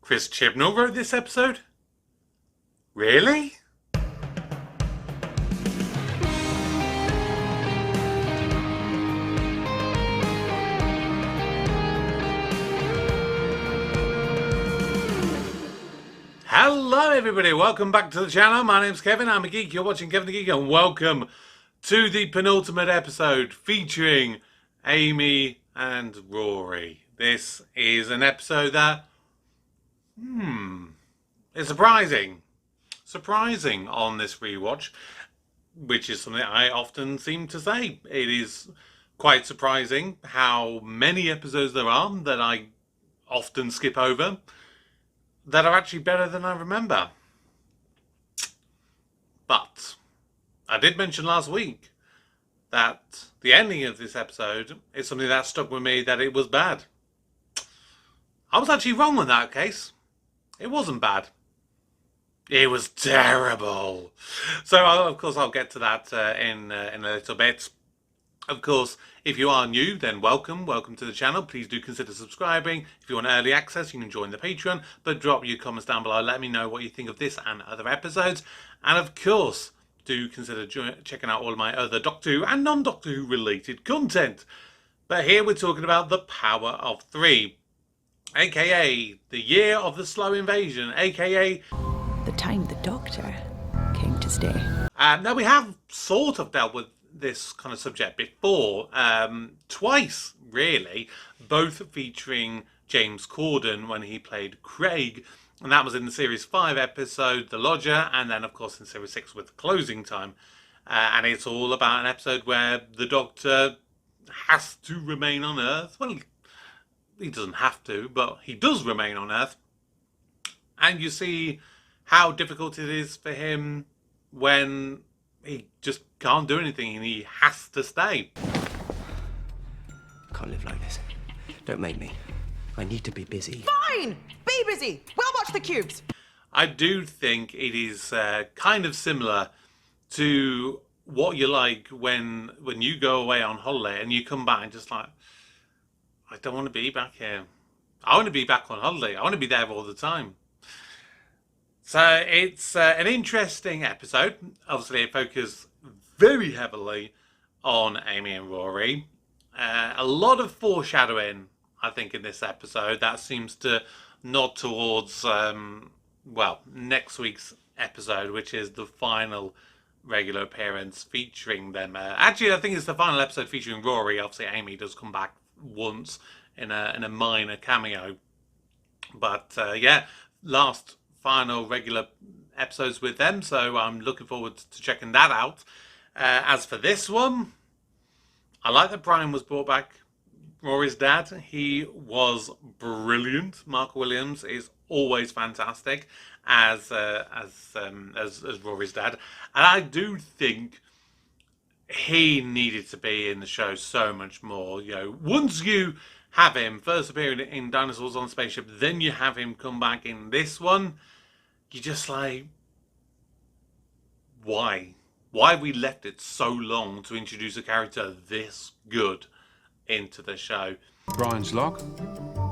Chris Chibnall wrote this episode? Really? Hello everybody, welcome back to the channel. My name's Kevin, I'm a geek, you're watching Kevin the Geek, and welcome to the penultimate episode featuring Amy and Rory. This is an episode that is surprising on this rewatch, which is something I often seem to say. It is quite surprising how many episodes there are that I often skip over that are actually better than I remember. But I did mention last week that the ending of this episode is something that stuck with me, that it was bad. I was actually wrong in that case. It wasn't bad. It was terrible. So, of course, I'll get to that in a little bit. Of course, if you are new, then welcome to the channel. Please do consider subscribing. If you want early access, you can join the Patreon, but drop your comments down below. Let me know what you think of this and other episodes. And of course, do consider checking out all of my other Doctor Who and non-Doctor Who related content. But here we're talking about The Power of Three, aka the year of the slow invasion, aka the time the Doctor came to stay. Now, we have sort of dealt with this kind of subject before, twice really, both featuring James Corden when he played Craig, and that was in the Series 5 episode, The Lodger, and then of course in Series 6 with Closing Time. And it's all about an episode where the Doctor has to remain on Earth. Well, he doesn't have to, but he does remain on Earth. And you see how difficult it is for him when he just can't do anything and he has to stay. Can't live like this. Don't make me. I need to be busy. Fine! Be busy! We'll watch the cubes! I do think it is kind of similar to what you're like when you go away on holiday and you come back and just like, I don't want to be back here. I want to be back on holiday. I want to be there all the time. So it's an interesting episode. Obviously, it focuses very heavily on Amy and Rory. A lot of foreshadowing, I think, in this episode. That seems to nod towards, next week's episode, which is the final regular appearance featuring them. Actually, I think it's the final episode featuring Rory. Obviously, Amy does come back once in a minor cameo. But, last final regular episodes with them, so I'm looking forward to checking that out. As for this one, I like that Brian was brought back, Rory's dad. He was brilliant. Mark Williams is always fantastic as Rory's dad, and I do think he needed to be in the show so much more. You know, once you have him first appearing in Dinosaurs on Spaceship, then you have him come back in this one. You're just like, why? Why have we left it so long to introduce a character this good into the show? Brian's log,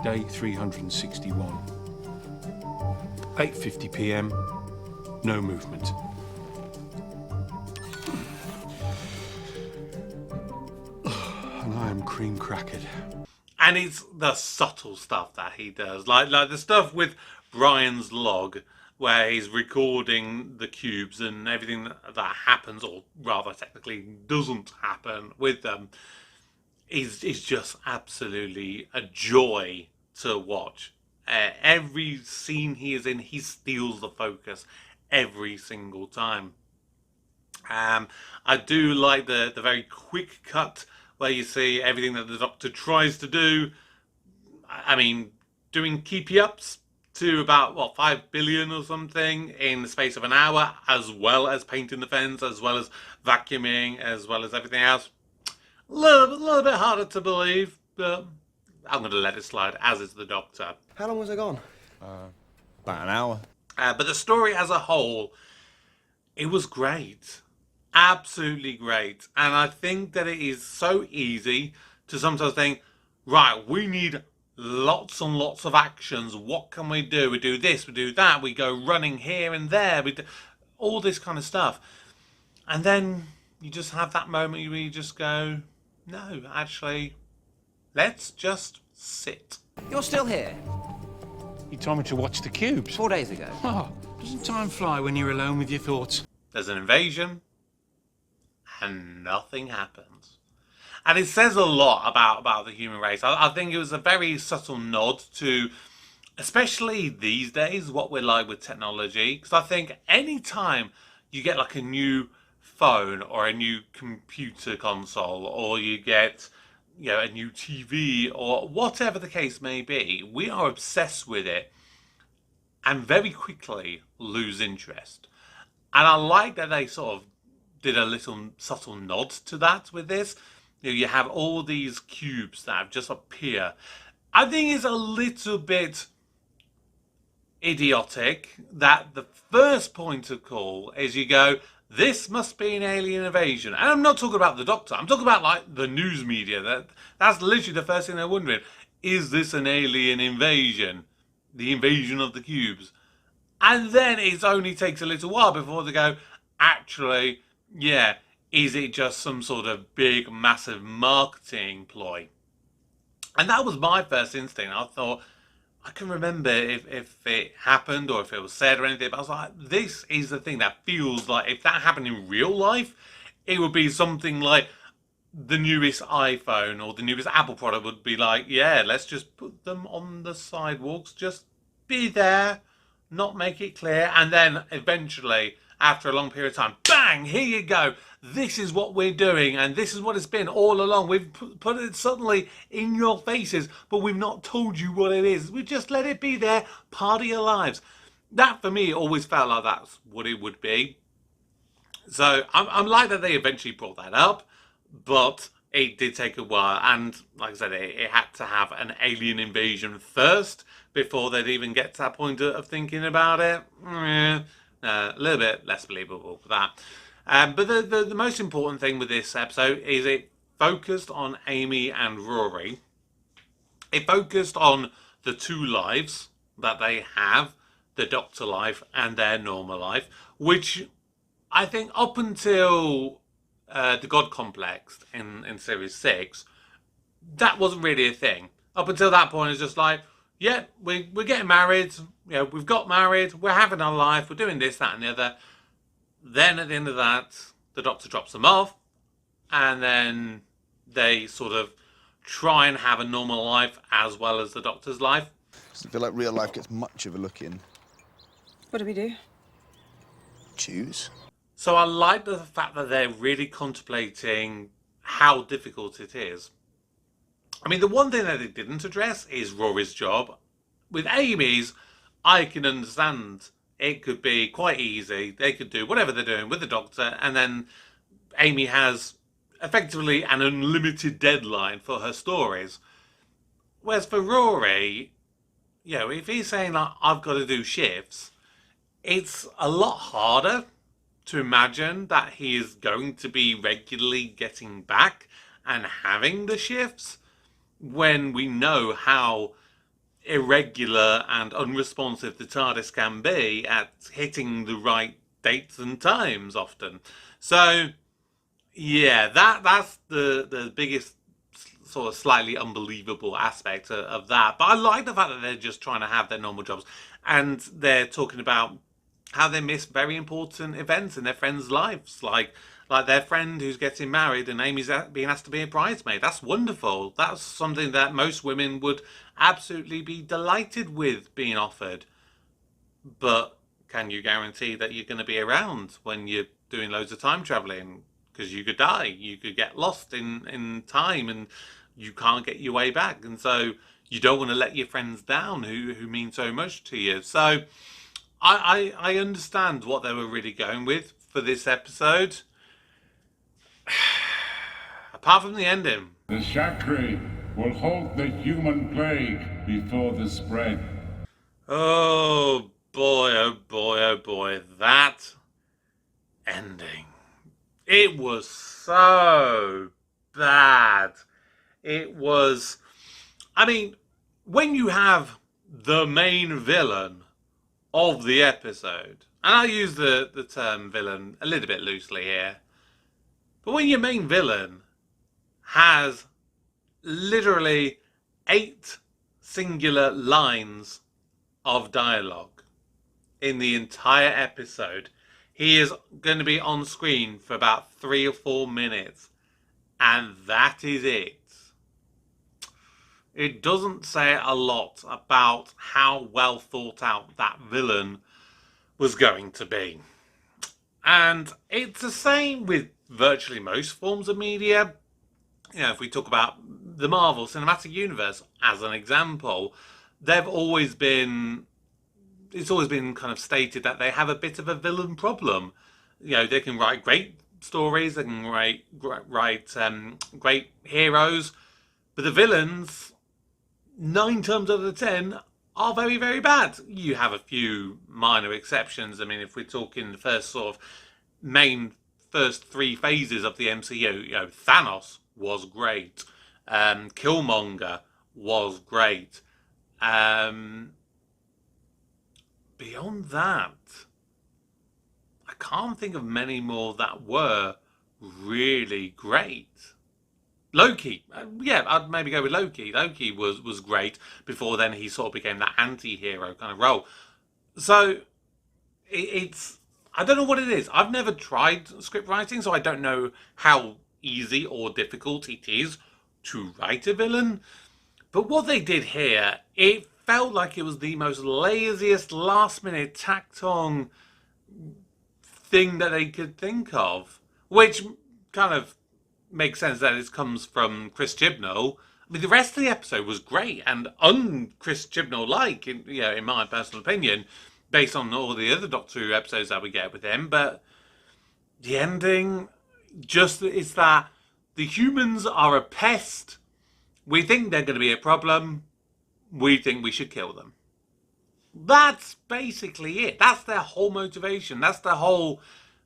day 361. 8:50 p.m, no movement. And I am cream crackered. And it's the subtle stuff that he does, like the stuff with Brian's log, where he's recording the cubes and everything that happens, or rather technically doesn't happen with them, is just absolutely a joy to watch. Every scene he is in, he steals the focus every single time. I do like the very quick cut where you see everything that the Doctor tries to do. I mean, doing keepy-ups to about, 5 billion or something in the space of an hour, as well as painting the fence, as well as vacuuming, as well as everything else. A little bit harder to believe, but I'm going to let it slide, as is the Doctor. How long was I gone? About an hour. But the story as a whole, it was great. Absolutely great. And I think that it is so easy to sometimes think, right, we need lots and lots of actions. What can we do? We do this, we do that, we go running here and there, we do all this kind of stuff. And then you just have that moment where you just go, no, actually, let's just sit. You're still here? You told me to watch the cubes. 4 days ago. Oh, doesn't time fly when you're alone with your thoughts? There's an invasion, and nothing happens. And it says a lot about the human race. I think it was a very subtle nod to, especially these days, what we're like with technology. Because I think any time you get like a new phone or a new computer console, or you get, you know, a new TV, or whatever the case may be, we are obsessed with it and very quickly lose interest. And I like that they sort of did a little subtle nod to that with this. You know, you have all these cubes that have just appear. I think it's a little bit idiotic that the first point of call is you go, this must be an alien invasion. And I'm not talking about the Doctor. I'm talking about like the news media. That's literally the first thing they're wondering. Is this an alien invasion? The invasion of the cubes. And then it only takes a little while before they go, actually, yeah, is it just some sort of big, massive marketing ploy? And that was my first instinct. I thought, I can remember if it happened or if it was said or anything, but I was like, this is the thing that feels like if that happened in real life, it would be something like the newest iPhone or the newest Apple product would be like, yeah, let's just put them on the sidewalks, just be there, not make it clear, and then eventually, after a long period of time, bang, here you go. This is what we're doing, and this is what it's been all along. We've put it suddenly in your faces, but we've not told you what it is. We've just let it be there, part of your lives. That, for me, always felt like that's what it would be. So I'm glad that they eventually brought that up, but it did take a while, and like I said, it had to have an alien invasion first before they'd even get to that point of thinking about it. A little bit less believable for that. But the most important thing with this episode is it focused on Amy and Rory. It focused on the two lives that they have, the Doctor life and their normal life, which I think up until the God Complex in Series 6, that wasn't really a thing. Up until that point, it's just like, yeah, we're getting married, you know, we've got married, we're having our life, we're doing this, that and the other. Then at the end of that, the Doctor drops them off, and then they sort of try and have a normal life as well as the Doctor's life. Doesn't feel like real life gets much of a look in. What do we do? Choose. So I like the fact that they're really contemplating how difficult it is. I mean, the one thing that they didn't address is Rory's job. With Amy's, I can understand it could be quite easy. They could do whatever they're doing with the Doctor, and then Amy has effectively an unlimited deadline for her stories. Whereas for Rory, you know, if he's saying, like, I've got to do shifts, it's a lot harder to imagine that he is going to be regularly getting back and having the shifts when we know how irregular and unresponsive the TARDIS can be at hitting the right dates and times often. So, yeah, that's the biggest sort of slightly unbelievable aspect of that. But I like the fact that they're just trying to have their normal jobs, and they're talking about how they miss very important events in their friends' lives, like their friend who's getting married and Amy's being asked to be a bridesmaid. That's wonderful. That's something that most women would absolutely be delighted with being offered. But can you guarantee that you're going to be around when you're doing loads of time traveling? Because you could die, you could get lost in time, and you can't get your way back. And so you don't want to let your friends down who mean so much to you. So I understand what they were really going with for this episode. Apart from the ending. The Chakri will halt the human plague before the spread. Oh boy, oh boy, oh boy. That ending. It was so bad. It was... I mean, when you have the main villain of the episode, and I use the term villain a little bit loosely here, but when your main villain has literally 8 singular lines of dialogue in the entire episode, he is going to be on screen for about 3 or 4 minutes, and that is it. It doesn't say a lot about how well thought out that villain was going to be. And it's the same with virtually most forms of media. You know, if we talk about the Marvel Cinematic Universe as an example, it's always been kind of stated that they have a bit of a villain problem. You know, they can write great stories, they can write great heroes, but the villains, 9 times out of 10, are very, very bad. You have a few minor exceptions. I mean, if we're talking the first 3 phases of the MCU, you know, Thanos was great. Killmonger was great. Beyond that, I can't think of many more that were really great. Loki, I'd maybe go with Loki. Loki was great. Before then, he sort of became that anti-hero kind of role. So it's, I don't know what it is. I've never tried script writing, so I don't know how easy or difficult it is to write a villain. But what they did here, it felt like it was the most laziest, last-minute, tacked-on thing that they could think of, which kind of makes sense that it comes from Chris Chibnall. I mean, the rest of the episode was great and un-Chris Chibnall-like, in my personal opinion, based on all the other Doctor Who episodes that we get with him. But the ending, just it's that the humans are a pest. We think they're going to be a problem. We think we should kill them. That's basically it. That's their whole motivation. That's the whole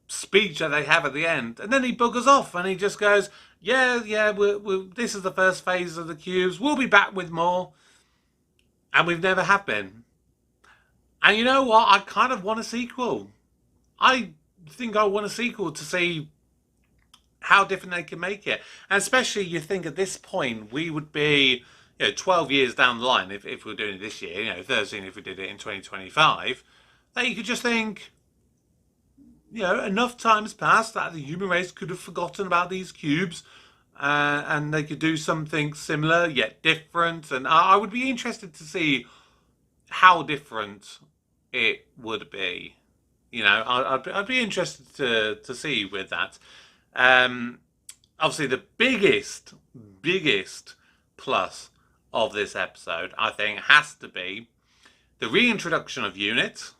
speech that they have at the end. And then he buggers off and he just goes, yeah, this is the first phase of the cubes. We'll be back with more. And we've never have been. And you know what? I kind of want a sequel. I think I want a sequel to see how different they can make it. And especially you think at this point we would be 12 years down the line if we were doing it this year, 13 if we did it in 2025, that you could just think, enough time has passed that the human race could have forgotten about these cubes and they could do something similar yet different. And I would be interested to see how different it would be. I'd be interested to see with that. Obviously, the biggest plus of this episode, I think, has to be the reintroduction of Unit.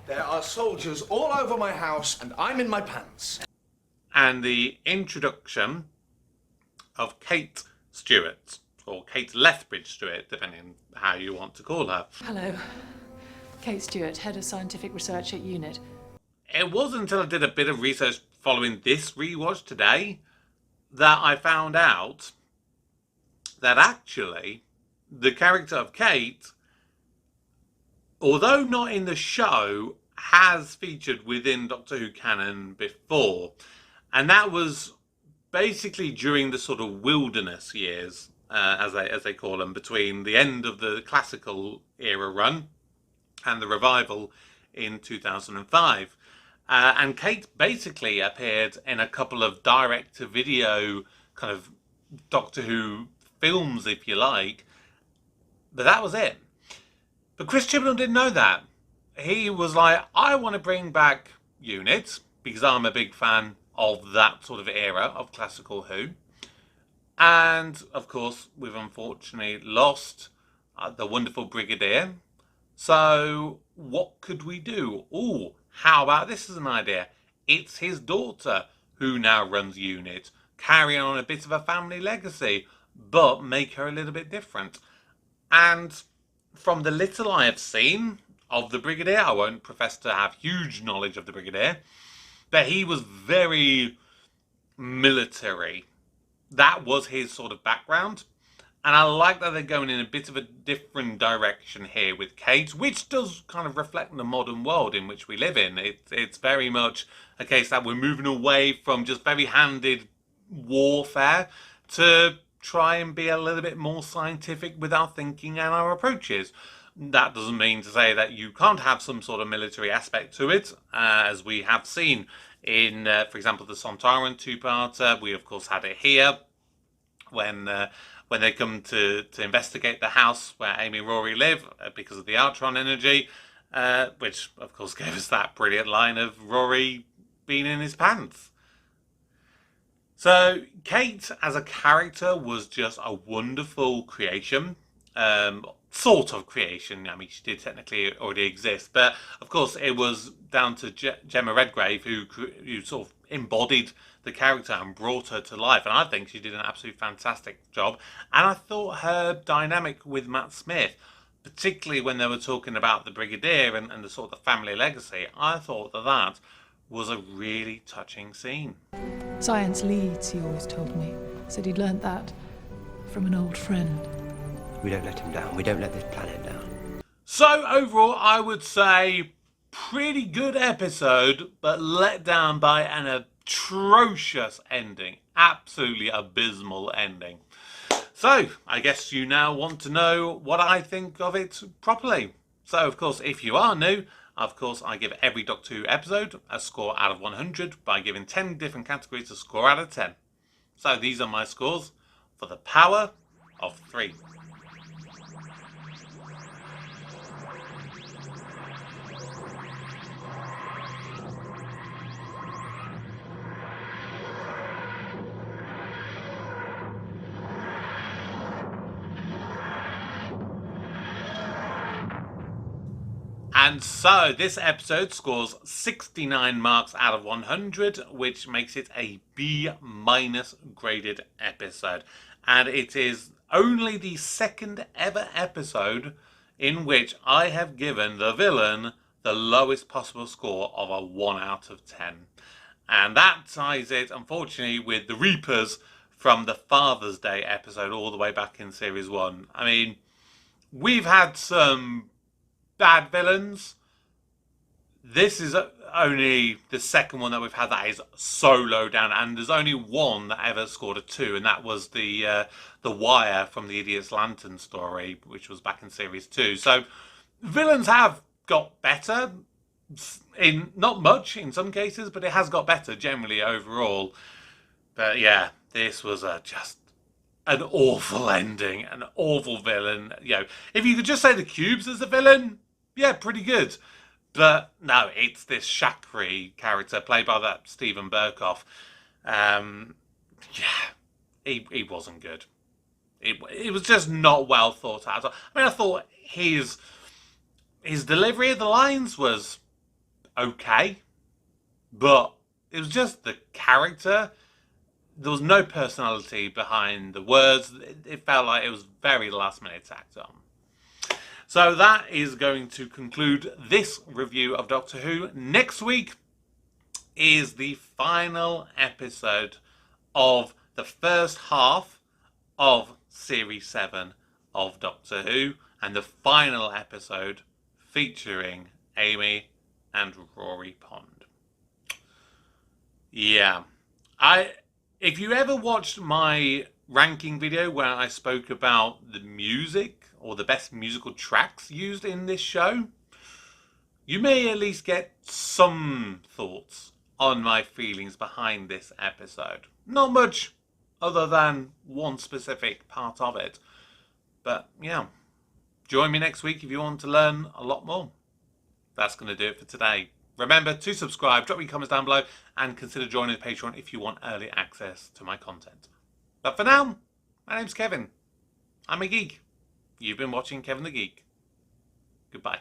There are soldiers all over my house, and I'm in my pants. And the introduction of Kate Stewart, or Kate Lethbridge Stewart, depending on how you want to call her. Hello. Kate Stewart, Head of Scientific Research at UNIT. It wasn't until I did a bit of research following this rewatch today that I found out that actually the character of Kate, although not in the show, has featured within Doctor Who canon before. And that was basically during the sort of wilderness years, as they call them, between the end of the classical era run and the revival in 2005. And Kate basically appeared in a couple of direct-to-video kind of Doctor Who films, if you like. But that was it. But Chris Chibnall didn't know that. He was like, I want to bring back Unit, because I'm a big fan of that sort of era of classical Who. And, of course, we've unfortunately lost the wonderful Brigadier. So, what could we do? Ooh, how about this as an idea? It's his daughter who now runs Unit, carrying on a bit of a family legacy, but make her a little bit different. And from the little I have seen of the Brigadier, I won't profess to have huge knowledge of the Brigadier, but he was very military. That was his sort of background. And I like that they're going in a bit of a different direction here with Kate, which does kind of reflect the modern world in which we live in. It's very much a case that we're moving away from just heavy-handed warfare to try and be a little bit more scientific with our thinking and our approaches. That doesn't mean to say that you can't have some sort of military aspect to it, as we have seen in, for example, the Sontaran two-parter. We, of course, had it here when they come to investigate the house where Amy and Rory live because of the Artron energy, which, of course, gave us that brilliant line of Rory being in his pants. So Kate as a character was just a wonderful creation. Sort of creation. I mean, she did technically already exist, but of course it was down to Jemma Redgrave who sort of embodied the character and brought her to life, and I think she did an absolutely fantastic job. And I thought her dynamic with Matt Smith, particularly when they were talking about the Brigadier and the sort of family legacy, I thought that was a really touching scene. Science leads, he always told me. Said he'd learnt that from an old friend. We don't let him down. We don't let this planet down. So overall, I would say pretty good episode, but let down by an atrocious ending. Absolutely abysmal ending. So I guess you now want to know what I think of it properly. So of course, if you are new, of course I give every Doctor Who episode a score out of 100 by giving 10 different categories a score out of 10. So these are my scores for the power of 3. And so this episode scores 69 marks out of 100, which makes it a B- graded episode. And it is only the second ever episode in which I have given the villain the lowest possible score of a 1 out of 10. And that ties it, unfortunately, with the Reapers from the Father's Day episode all the way back in Series 1. I mean, we've had some bad villains. This is only the second one that we've had that is so low down, and there's only one that ever scored a 2, and that was the Wire from the Idiot's Lantern story, which was back in Series 2. So villains have got better, in not much in some cases, but it has got better generally overall. But yeah, this was just an awful ending, an awful villain. You know, if you could just say the Cubes as a villain, yeah, pretty good. But no, it's this Shakri character played by that Stephen Berkoff. Yeah, he wasn't good. It was just not well thought out. I mean, I thought his delivery of the lines was okay, but it was just the character. There was no personality behind the words. It felt like it was very last minute tacked on. So that is going to conclude this review of Doctor Who. Next week is the final episode of the first half of Series 7 of Doctor Who, and the final episode featuring Amy and Rory Pond. Yeah. If you ever watched my ranking video where I spoke about the music or the best musical tracks used in this show, you may at least get some thoughts on my feelings behind this episode. Not much other than one specific part of it. But yeah, join me next week if you want to learn a lot more. That's going to do it for today. Remember to subscribe, drop your comments down below, and consider joining the Patreon if you want early access to my content. But for now, my name's Kevin. I'm a geek. You've been watching Kevin the Geek. Goodbye.